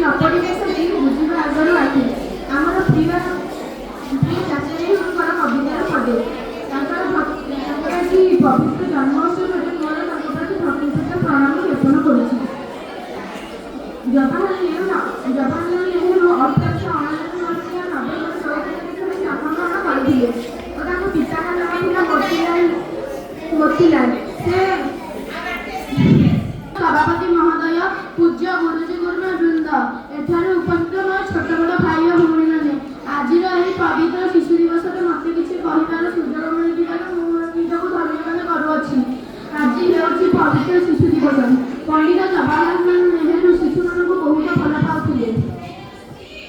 ଅପରିବେଶଟି ବୁଝିବା ଆଗରୁ ଆସେ। ଆମର ପ୍ରିୟ ଚାଚାଣୀଙ୍କର କବିତାର ପଦେ ତାଙ୍କର ଏଠି ପବିତ୍ର ଜନ୍ମ ଉତ୍ସବରେ ମୋର ତାଙ୍କ ପ୍ରତି ଭକ୍ତିପୂତ ପ୍ରଣାମ ଜ୍ଞାପନ କରୁଛି। ଜବାହରଲାଲ ନେହେରୁ 1899 ମସିହା ନଭେମ୍ବର 16 ତାରିଖରେ ଜନ୍ମଗ୍ରହଣ କରିଥିଲେ ଓ ତାଙ୍କ ପିତାଙ୍କ ନାମ ଥିଲା ମୋତିଲାଲ। ସେ ସଭାପତି ମହୋଦୟ, ପୂଜ୍ୟ ଗୁରୁଜୀ ଗୁରୁମା ବୃନ୍ଦ, ଏଠାରେ ଉପସ୍ଥିତ ମୋ ଛୋଟ ବଡ଼ ଭାଇ ଓ ଭଉଣୀମାନେ, ଆଜିର ଏହି ପବିତ୍ର ଶିଶୁ ଦିବସରେ ମୋତେ କିଛି କହିବାର ସୁଯୋଗ ମିଳିଥିବାରୁ ମୁଁ ନିଜକୁ ଧନ୍ୟବାଦ କରୁଅଛି। ଆଜି ହେଉଛି ପବିତ୍ର ଶିଶୁ ଦିବସ। ପଣ୍ଡିତ ଜବାହରଲାଲ ନେହେରୁ ଶିଶୁମାନଙ୍କୁ ବହୁତ ଭଲ ପାଉଥିଲେ।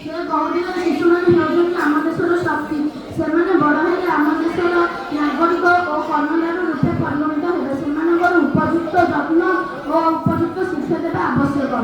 ସେ କହୁଥିଲେ ଶିଶୁମାନେ ହେଉଛନ୍ତି ଆମ ଦେଶର ଶକ୍ତି। ସେମାନେ ବଡ଼ ହେଲେ ଆମ ଦେଶର ନାଗରିକ ଓ କର୍ମଦାର ରୂପେ ପରିଗଣିତ ହେବେ। ସେମାନଙ୍କର ଉପଯୁକ୍ତ ଯତ୍ନ ଓ ଉପଯୁକ୍ତ ଶିକ୍ଷା ଦେବା ଆବଶ୍ୟକ।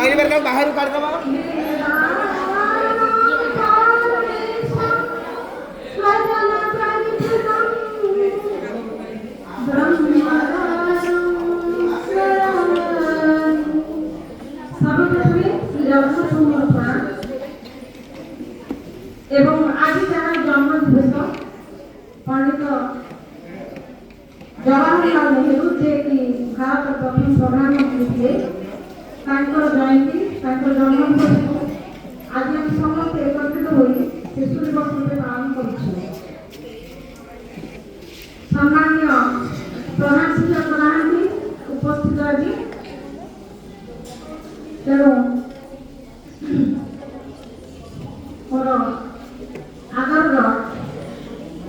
ଚାକିରି ବେକାର ବାହାରୁ କାଢିଦବା। এবং আজ যারা জন্ম দিবস পণ্ডিত জওয়াহরলাল নেহেরু যে কি ଭାରତ ପ୍ରଥମ ପ୍ରଧାନମନ୍ତ୍ରୀ ଥିଲେ ତାଙ୍କର ଜୟନ୍ତୀ ତାଙ୍କର ଜନ୍ମଦିବସକୁ ଆଜି ଆମେ ସମସ୍ତେ ଏକତ୍ରିତ ହୋଇ ଶିଶୁ ଦିବସ ରୂପେ ପାଳନ କରୁଛୁ। ସମ୍ମାନୀୟ ପ୍ରଧାନ ଶିକ୍ଷକ ନାହାନ୍ତି ଉପସ୍ଥିତ ଆଜି, ତେଣୁ ମୋର ଆଦରର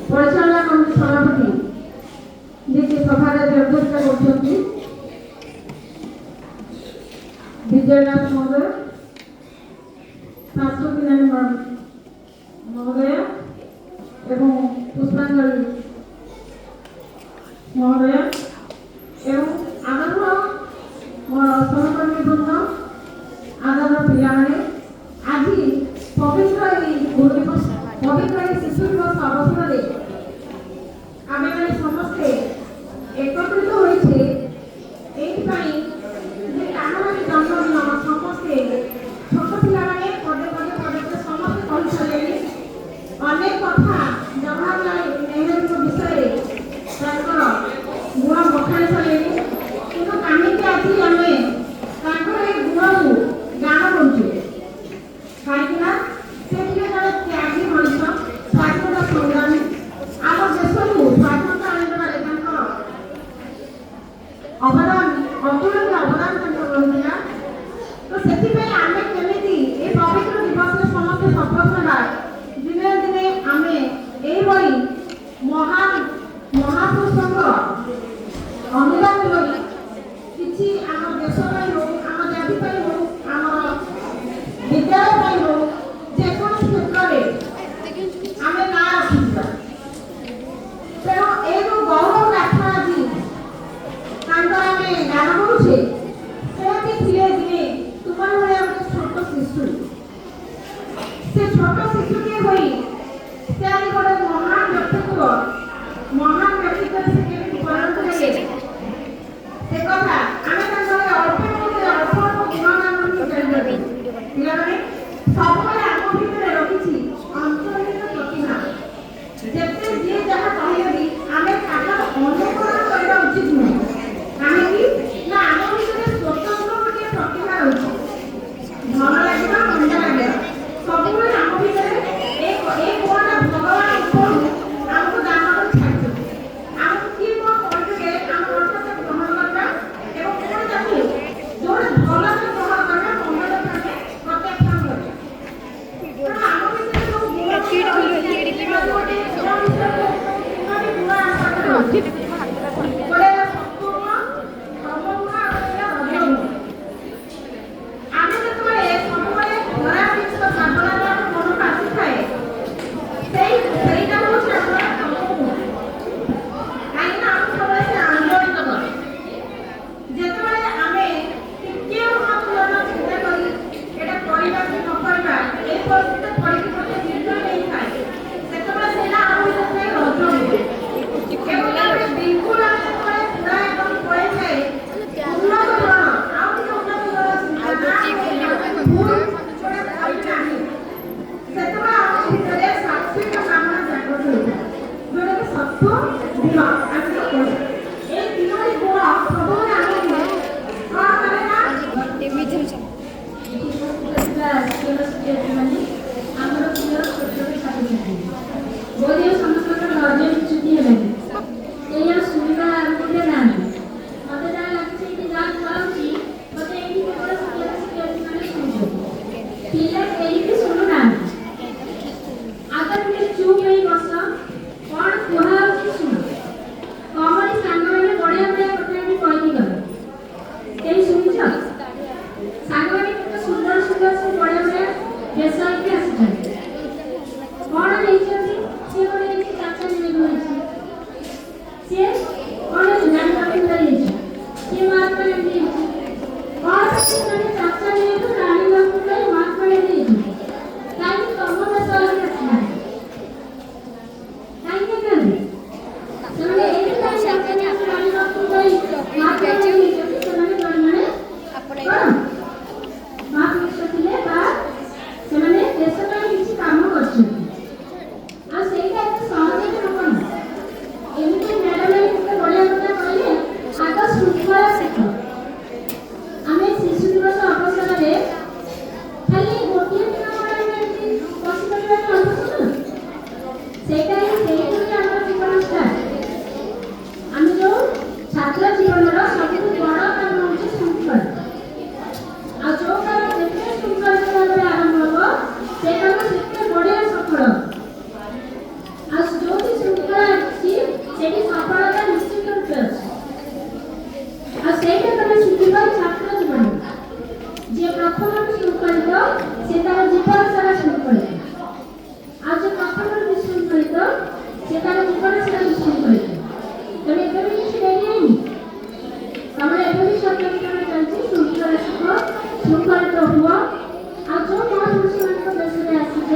ପରିଚାଳନା କମିଟି ସଭାପତି ଯିଏକି ସଭାରେ ଅଧ୍ୟକ୍ଷତା କରୁଛନ୍ତି ବିଜୟ ଦାସ ମହୋଦୟ, ଶାଶ୍ୱତୀ ନାନୀ ମହୋଦୟ ଏବଂ ପୁଷ୍ପାଞ୍ଜଳି ମହୋଦୟ ଏବଂ ଆଦରର ମୋର ସହକର୍ମୀ ବୃନ୍ଦ, ଆଦରର ପିଲାମାନେ, ଆଜି ପବିତ୍ର ଏହି ଶିଶୁ ଦିବସ ଅବସରରେ ଆମେମାନେ ସମସ୍ତେ ଏକତ୍ରିତ ହୋଇଛେ ଏଇଥିପାଇଁ ଯେ ଆମର ଜନ୍ମଦିନ ସମସ୍ତେ ଛୋଟ ପିଲାମାନେ ପଦେ ସମସ୍ତେ କହିସାରିଲେଣି। ଅନେକ କଥା ଜବାହରଲାଲ ନେହେରୁଙ୍କ ବିଷୟରେ ତାଙ୍କର ଗୁଣ ବଖାଣି ସାରିଲେଣି, କିନ୍ତୁ କାହିଁକି ଆଜି ଆମେ ତାଙ୍କର ଏ ଗୁଣକୁ ଗାନ କରୁଛୁ? କାହିଁକିନା ସେ ଥିଲେ ଜଣେ ତ୍ୟାଗୀ ମଣିଷ, ସ୍ୱାଧୀନତା ସଂଗ୍ରାମୀ। ଆମ ଦେଶକୁ ସ୍ୱାଧୀନତା ଆଣିଦେବାରେ ତାଙ୍କର ଅବଦାନ, ଅତୁଳନୀୟ ଅବଦାନ ତାଙ୍କର ରହିଥିଲା। ତ ସେଥିପାଇଁ ଆମେ କେମିତି ଏ ପବିତ୍ର ଦିବସରେ ସମସ୍ତେ ଶପଥ ନେବା, ଦିନେ ନା ଦିନେ ଆମେ ଏଇଭଳି ମହାପୁରୁଷଙ୍କ ଅନୁଦାନ କରି କିଛି ଆମ ଦେଶ ପାଇଁ ହଉ, ଆମ ଜାତି ପାଇଁ ହଉ, ଆମର ବିଦ୍ୟାଳୟ ପାଇଁ ହଉ, ଯେକୌଣସି କ୍ଷେତ୍ରରେ ଆମେ ନାଁ ରଖିଯିବା। ତେଣୁ ଏ ଯେଉଁ ଗୌରବ ଗାଥା ଆଜି ତାଙ୍କର ଆମେ ଗାନ କରୁଛେ, ଛାତ୍ର ଜୀବନର ସବୁଠୁ ବଡ଼ କାମ ହେଉଛି ଶୃଙ୍ଖଳା। ଆଉ ଯୋଉ କାମ ଯେତେ ଶୃଙ୍ଖଳିତ ଭାବରେ ଆରମ୍ଭ ହବ ସେ କାମ ସେତେ ବଢ଼ିଆ ସଫଳ ହବ। ଆଉ ଯୋଉଠି ଶୃଙ୍ଖଳା ଅଛି ସେଠି ସଫଳତା ନିଶ୍ଚିତ ରୂପେ ଅଛି। ଆଉ ସେଇଟା ତମେ ଶିଖିବ ଛାତ୍ର ଜୀବନରେ। ଯିଏ ପ୍ରଥମରୁ ଶୃଙ୍ଖଳିତ ସେ ତାର ଜୀବନ ସାରା ଶୃଙ୍ଖଳିତ। ଆଉ ଯେ ପ୍ରଥମରୁ ବିଶୃଙ୍ଖଳିତ ସେ ତାର ଜୀବନ ସାରା ବିଶୃଙ୍ଖଳିତ। ତମେ ଏବେ ବି କିଛି ଡେରି ହେଇନି। ତମର ଏବେ ବି ସତର୍କତା ଚାଲିଛି। ଶୃଙ୍ଖଳା ଶିଖ, ଶୃଙ୍ଖଳିତ ହୁଅ। ଆଉ ଯୋଉ ମହାପୁରୁଷମାନଙ୍କ ଦେଶରେ ଆସିଛ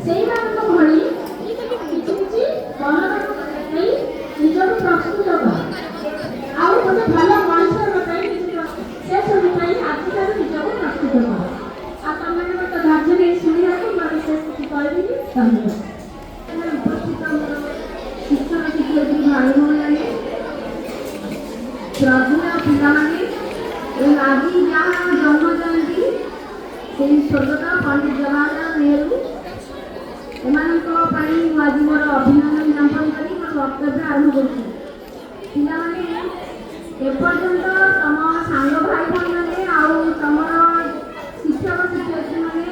ସେଇମାନଙ୍କ ଭଳି କିଛି କିଛି ଭଲ କାମ କରିବା ପାଇଁ ନିଜକୁ ପ୍ରସ୍ତୁତ କର। ଆଉ ଗୋଟେ ଭଲ ମଣିଷ ହେବା ପାଇଁ ସେସବୁ ପାଇଁ ଆଜିଠାରୁ ନିଜକୁ ପ୍ରସ୍ତୁତ କର। ଆଉ ତମମାନଙ୍କ ତ ଧୈର୍ଯ୍ୟ ଦେଇ ଶୁଣିବାକୁ ମୁଁ ବିଶେଷ କିଛି କହିବିନି। ଧନ୍ୟବାଦ। ଉପସ୍ଥିତ ଆମର ଶିକ୍ଷକ ଶିକ୍ଷୟିତ୍ରୀ ଭାଇ ଭଉଣୀମାନେ, ଶ୍ରଦ୍ଧେୟ ପିଲାମାନେ, ଆଜି ଯାହା ଜନ୍ମ ଜୟନ୍ତୀ ସେହି ସ୍ୱର୍ଗତ ପଣ୍ଡିତ ଜବାହରଲାଲ ନେହେରୁ ଏମାନଙ୍କ ପାଇଁ ମୁଁ ଆଜି ମୋର ଅଭିନନ୍ଦନ ଜ୍ଞାପନ କରି ମୋର ବକ୍ତବ୍ୟ ଆରମ୍ଭ କରୁଛି। ପିଲାମାନେ, ଏପର୍ଯ୍ୟନ୍ତ ତମ ସାଙ୍ଗ ଭାଇ ଭଉଣୀମାନେ ଆଉ ତମର ଶିକ୍ଷକ ଶିକ୍ଷୟିତ୍ରୀମାନେ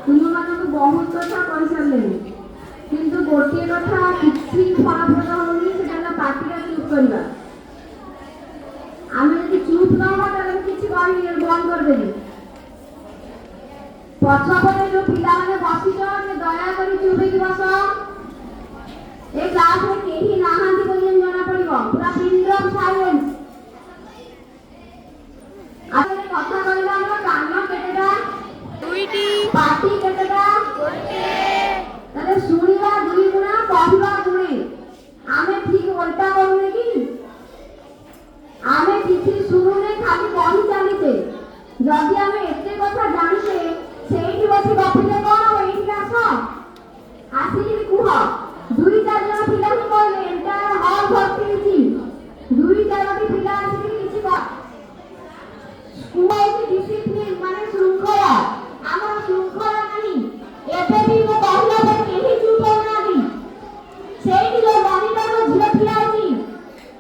ତୁମମାନଙ୍କୁ ବହୁତ କଥା କହିସାରିଲେଣି, କିନ୍ତୁ ଗୋଟିଏ କଥା କିଛି ଫଳପ୍ରଦ ହେଉନି, ସେଟା ହେଲା ପାଟିଟା ଚୁପ୍ କରିବା। ଆମେ ଯଦି ଚୁପ୍ ନ ହେବା ତାହେଲେ କିଛି କହିବି ବନ୍ଦ କରିଦେବି। ପଛପଟେ ଯୋଉ ପିଲାମାନେ ବସିଛ ସେ ଦୟାକରି ଚୁପ୍ ହେଇକି ବସ। ଏ କ୍ଲାସରେ କେହି ନାହାନ୍ତି ବୋଲି ଜଣା ପଡିବ। ପୁରା ପିନ୍ଡ୍ରପ୍ ସାଇଲେନ୍ସ। ଆମେ କଥା କହିଲେ ଆମର କାନ କେତେଟା? ଦୁଇଟି। ପାଟି କେତେଟା? ଗୋଟିଏ। ତାହେଲେ ଶୁଣିବା 2 ଗୁଣା, କହିବା ଗୁଣେ। ଆମେ ଠିକ ଓଲଟା କରୁନେ କି? ଆମେ କିଛି ଶୁଣୁନେ, ଖାଲି କହି ଚାଲିଛେ। ଯଦି ଆମେ ଏତେ କଥା ଜାଣିଛେ ସେଇଠି ବସି ଗପିଲେ କଣ ହବ? ଏଇଠିକି ଆସ, ଆସିକି କୁହ। 2-4 ଜଣ ପିଲା ହିଁ କହିଲେ ଏଟା ହଲ୍ ଭର୍ତ୍ତି ହେଇଛି। 2-4ଟି ପିଲା ଆସିକି କିଛି ସ୍କୁଲ ହେଉଛି ଡିସିପ୍ଲିନ, ମାନେ ଶୃଙ୍ଖଳା। ଆମର ଶୃଙ୍ଖଳା ନାହିଁ। ଏବେ ବି ମୁଁ କହିଲା ପରେ କେହି ଚୁପ୍ ହଉନାହାନ୍ତି। ସେଇଠି ଯୋଉ ମନିଟର ଝିଅ ଠିଆ ହେଇଛି,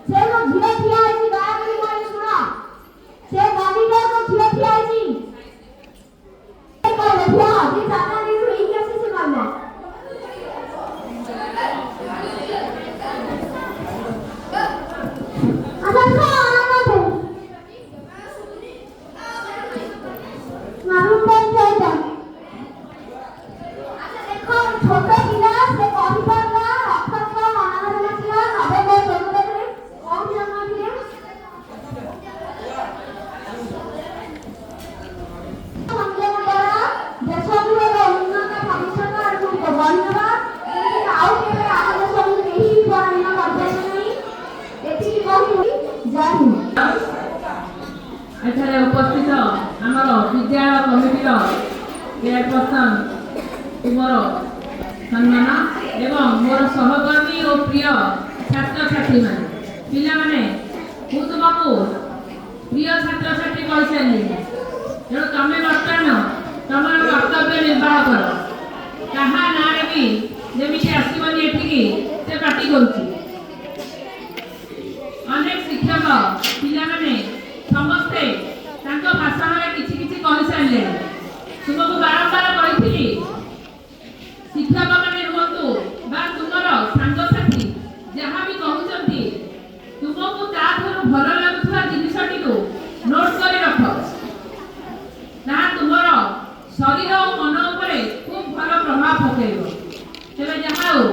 ସେ ଯୋଉ ଝିଅ ଠିଆ ହେଇଛି ଦୟାକରି କହିଲେ ଶୁଣ। ସେ ମନିଟର ଝିଅ ଠିଆ ହେଇଛି କହିଲେ ଠିଆ ଯେ ଚାଟା ଦିନରୁ ହେଇକି ଆସି ସେ କହିବ। ଛୋଟ ପିଲା ସେ କହିପାରିଲା ଅଥଚ ମନରେ ନଥିଲା। ନବେ ଜନ୍ମରେ କୋଉଠି ଜନ୍ମ ଥିଲେ? ସଂଯୋଗ ଦ୍ୱାରା ଦେଶକୁ ଏକ ଉନ୍ନତ ଭବିଷ୍ୟତ ଆଡ଼କୁ ବଢ଼ିବା। ଆଉ କେବେ ଆମ ଦେଶକୁ କେହି ପରାଧୀନ କରିପାରିବେ ନାହିଁ। ଏତିକି କହି ଜୟ ହିନ୍ଦ। ଏଠାରେ ଉପସ୍ଥିତ ଆମର ବିଦ୍ୟାଳୟ କମିଟିର ଚେୟାରପର୍ସନ ତୁମର ସମ୍ମାନ ଏବଂ ମୋର ସହକର୍ମୀ ଓ ପ୍ରିୟ ଛାତ୍ରଛାତ୍ରୀମାନେ, ପିଲାମାନେ, ମୁଁ ତୁମକୁ ପ୍ରିୟ ଛାତ୍ରଛାତ୍ରୀ କହିସାରିଲିଣି। ତେଣୁ ତମେ ବର୍ତ୍ତମାନ ତମର କର୍ତ୍ତବ୍ୟ ନିର୍ବାହ କର। କାହା ନାଁରେ ବି ଯେମିତି ଆସିବନି ଏଠିକି ସେ ପାଟି କରୁଛି। ଅନେକ ଶିକ୍ଷକ ପିଲାମାନେ ସମସ୍ତେ ତାଙ୍କ ଭାଷଣରେ କିଛି କିଛି କହିସାରିଲେଣି। ତୁମକୁ ବାରମ୍ବାର କହିଥିଲି ଶିକ୍ଷକମାନେ ହୁଅନ୍ତୁ ବା ତୁମର ସାଙ୍ଗସାଥୀ ଯାହା ବି କହୁଛନ୍ତି ତୁମକୁ ତାଠାରୁ ଭଲ ଲାଗୁଥିବା ଜିନିଷଟିକୁ ନୋଟ୍ କରି ରଖ। ତାହା ତୁମର ଶରୀର ଓ ମନ ଉପରେ ଖୁବ୍ ଭଲ ପ୍ରଭାବ ପକାଇବ। ତେବେ ଯାହା ହେଉ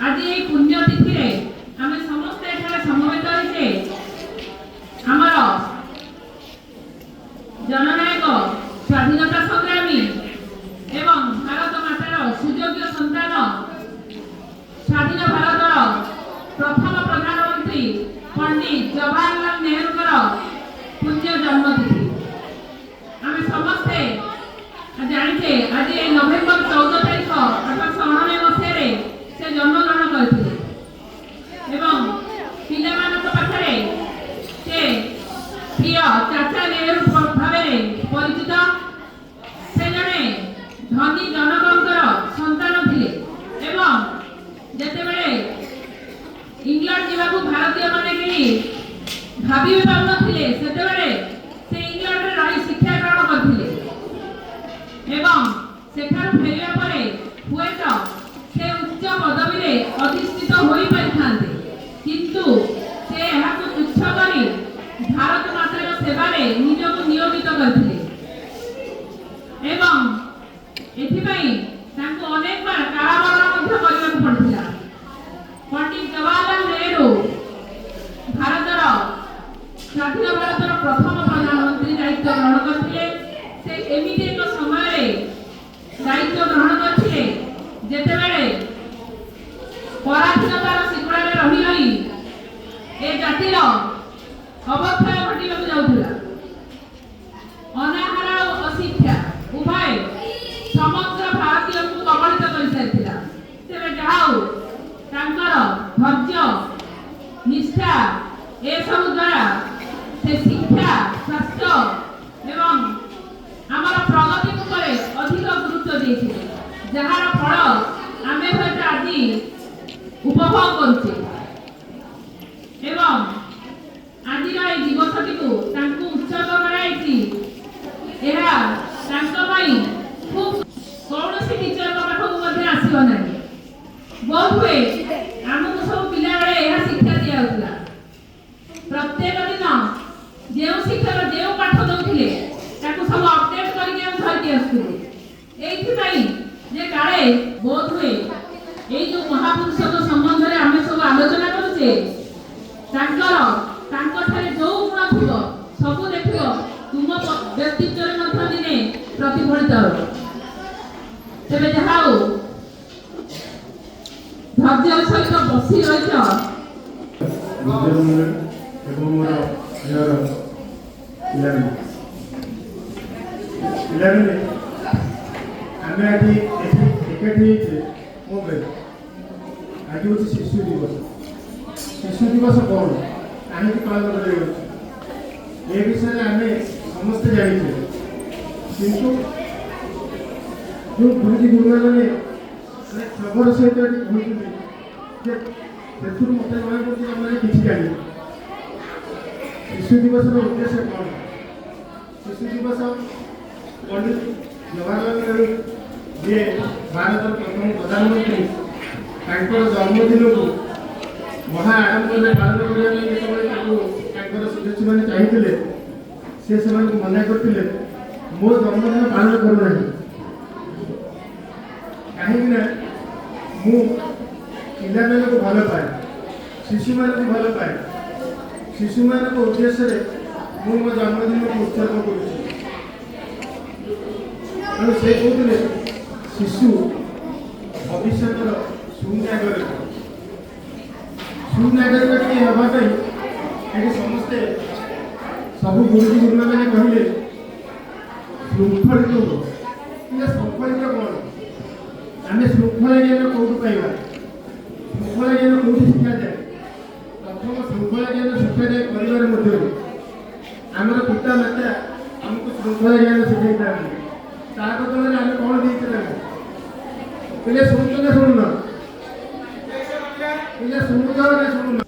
ଆଜି ଏହି ପୁଣ୍ୟ ତିଥିରେ ଆମେ ସମସ୍ତେ ଏଠାରେ ସମବେତ ହୋଇଛେ ଆମର ଜନନାୟକ ସ୍ୱାଧୀନତା ସଂଗ୍ରାମୀ ଏବଂ ଭାରତ ମାତାର ସୁଯୋଗ୍ୟ ସନ୍ତାନ, ସ୍ୱାଧୀନ ଭାରତର ପ୍ରଥମ ପ୍ରଧାନମନ୍ତ୍ରୀ ପଣ୍ଡିତ ଜବାହରଲାଲ ନେହେରୁ ଭାବି ବି ପାରୁନଥିଲେ ସେତେବେଳେ ସେ ଇଂଲଣ୍ଡରେ ରହି ଶିକ୍ଷା ଗ୍ରହଣ କରିଥିଲେ ଏବଂ ସେଠାରୁ ଫେରିବା ପରେ ହୁଏତ ସେ ଉଚ୍ଚ ପଦବୀରେ ଅଧିଷ୍ଠିତ ହୋଇପାରିଥାନ୍ତେ, କିନ୍ତୁ ସେ ଏହାକୁ ତୁଚ୍ଛ କରି ଭାରତ ମାତାର ସେବାରେ ନିଜକୁ ନିୟୋଜିତ କରିଥିଲେ ଏବଂ ଏଥିପାଇଁ ତାଙ୍କୁ ଅନେକବାର କାରାବରଣ ମଧ୍ୟ କରିବାକୁ ପଡ଼ିଥିଲା। ପଣ୍ଡିତ ଜବାହରଲାଲ ନେହେରୁ ଭାରତର ସ୍ୱାଧୀନ ଭାରତର ପ୍ରଥମ ପ୍ରଧାନମନ୍ତ୍ରୀ ଦାୟିତ୍ୱ ଗ୍ରହଣ କରିଥିଲେ। ସେ ଏମିତି ଏକ ସମୟରେ ଦାୟିତ୍ୱ ଗ୍ରହଣ କରିଥିଲେ ଯେତେବେଳେ ପରାଧୀନତାର ଶିକଳରେ ରହି ରହି ଏ ଜାତିର ଅବକ୍ଷୟ ଘଟିବାକୁ ଯାଉଥିଲା। ଅନାହାର ଓ ଅଶିକ୍ଷା ଉଭୟ ସମଗ୍ର ଭାରତୀୟଙ୍କୁ କବଳିତ କରିସାରିଥିଲା। ତେବେ ଯାହା ହଉ ତାଙ୍କର ଧୈର୍ଯ୍ୟ ନିଷ୍ଠା ଏସବୁ ଦ୍ୱାରା ସେ ଶିକ୍ଷା ସ୍ୱାସ୍ଥ୍ୟ ଏବଂ ଆମର ପ୍ରଗତି ଉପରେ ଅଧିକ ଗୁରୁତ୍ୱ ଦେଇଥିଲେ, ଯାହାର ଫଳ ଆମେ ହୁଏତ ଆଜି ଉପଭୋଗ କରୁଛେ ଏବଂ ଆଜିର ଏହି ଦିବସଟିକୁ ତାଙ୍କୁ ଉତ୍ସର୍ଗ କରାଯାଇଛି। ଏହା ତାଙ୍କ ପାଇଁ ଖୁବ୍ କୌଣସି ଟିଚରଙ୍କ ପାଖକୁ ମଧ୍ୟ ଆସିବ ନାହିଁ। ବହୁତ ହୁଏ ଆମକୁ ସବୁ ପିଲାବେଳେ ଏହା ଶିକ୍ଷା ଦିଆଯାଉଥିଲା। ପ୍ରତ୍ୟେକ ଦିନ ଯେଉଁ ଶିକ୍ଷକ ଯେଉଁ ପାଠ ଦେଉଥିଲେ ତାକୁ ସବୁ ଅପଡେଟ୍ କରିକି ଆମେ ଧରିକି ଆସୁଥିଲେ, ଏଇଥିପାଇଁ ଯେ କାଳେ ବୋଧ ହୁଏ ଏଇ ଯେଉଁ ମହାପୁରୁଷଙ୍କ ସମ୍ବନ୍ଧରେ ଆମେ ସବୁ ଆଲୋଚନା କରୁଛେ ତାଙ୍କଠାରେ ଯୋଉ ଗୁଣ ଥିବ ସବୁ ଦେଖିବ ତୁମ ବ୍ୟକ୍ତିତ୍ୱରେ ମଧ୍ୟ ଦିନେ ପ୍ରତିଫଳିତ ହେବ। ତେବେ ଯାହା ହଉ ଧୈର୍ଯ୍ୟ ସହିତ ବସି ରହିଛ। ଏବଂ ମୋର ଝିଅର ପିଲାମାନେ ଆମେ ଆଜି ଏକାଠି ହେଇଛେ ମୋ ପାଇଁ ଆଜି ହେଉଛି ଶିଶୁ ଦିବସ। ଶିଶୁ ଦିବସ କ'ଣ, କାହିଁକି ପାଳନ କରାଯାଉଛି ଏ ବିଷୟରେ ଆମେ ସମସ୍ତେ ଜାଣିଛେ, କିନ୍ତୁ ଯେଉଁ ଗୁରୁଜୀ ଗୁରୁମାନେ ଖବର ସହିତ ଏଠି କହୁଛନ୍ତି ଯେ ସେଥିରୁ ମୋତେ ଜଣାପଡ଼ୁଛି ସେମାନେ କିଛି ଜାଣିବେ। ଶିଶୁ ଦିବସର ଉଦ୍ଦେଶ୍ୟ କ'ଣ? ଶିଶୁ ଦିବସ ପଣ୍ଡିତ ଜବାହରଲାଲ ନେହେରୁ ଯିଏ ଭାରତର ପ୍ରଥମ ପ୍ରଧାନମନ୍ତ୍ରୀ ତାଙ୍କର ଜନ୍ମଦିନକୁ ମହା ଆଡ଼ମ୍ବରରେ ପାଳନ କରିବା ପାଇଁ ଯେତେବେଳେ ତାଙ୍କର ସଦସ୍ୟମାନେ ଚାହିଁଥିଲେ ସେ ସେମାନଙ୍କୁ ମନା କରିଥିଲେ, ମୋ ଜନ୍ମଦିନ ପାଳନ କରୁନାହିଁ, କାହିଁକି ନା ମୁଁ ପିଲାମାନଙ୍କୁ ଭଲ ପାଏ, ଶିଶୁମାନଙ୍କୁ ଭଲ ପାଏ। ଶିଶୁମାନଙ୍କ ଉଦ୍ଦେଶ୍ୟରେ ମୁଁ ମୋ ଜନ୍ମଦିନକୁ ଉତ୍ସର୍ଗ କରୁଛି। ତେଣୁ ସେ କହୁଥିଲେ ଶିଶୁ ଭବିଷ୍ୟତର ସୁନାଗରିକ ଟିକେ ହେବା ପାଇଁ ଏଠି ସମସ୍ତେ ସବୁ ଗୁରୁଜୀ ଗୁରୁମାନେ କହିଲେ ଶୃଙ୍ଖଳିତ ହୁଅ। କିନ୍ତୁ ଶୃଙ୍ଖଳିତ କ'ଣ? ଆମେ ଶୃଙ୍ଖଳା ଜ୍ଞାନ କେଉଁଠୁ ପାଇବା? ଶୃଙ୍ଖଳା ଜ୍ଞାନ କେଉଁଠି ଶିଖାଯାଏ? ପ୍ରଥମ ଶୃଙ୍ଖଳା ଜ୍ଞାନ ଶିଖାଯାଏ ପରିବାର ମଧ୍ୟରୁ। ଆମର ପିତା ମାତା ଆମକୁ ଶୃଙ୍ଖଳା ଜ୍ଞାନ ଶିଖାଇଥାନ୍ତି। ତା ବଦଳରେ ଆମେ କ'ଣ ଦେଇଥିଲେ? ପିଲେ ଶୁଣୁଛ ନା ଶୁଣୁନ? ପିଲେ ଶୁଣୁଛ ନା ଶୁଣୁନ?